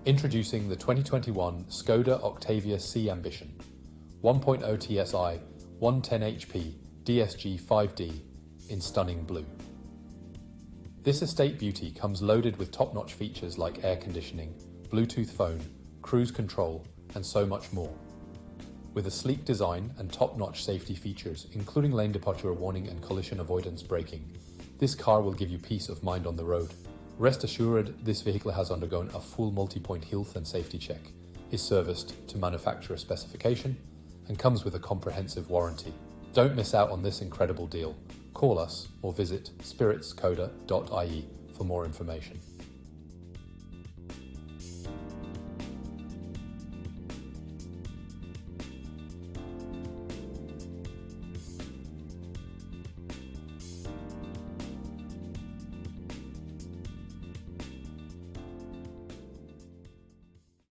Introducing the 2021 Skoda Octavia C Ambition, 1.0 TSI, 110 HP, DSG 5D in stunning blue. This estate beauty comes loaded with top-notch features like air conditioning, Bluetooth phone, cruise control, and so much more. With a sleek design and top-notch safety features, including lane departure warning and collision avoidance braking, this car will give you peace of mind on the road. Rest assured, this vehicle has undergone a full multi-point health and safety check, is serviced to manufacturer specification, and comes with a comprehensive warranty. Don't miss out on this incredible deal. Call us or visit spiritskoda.ie for more information.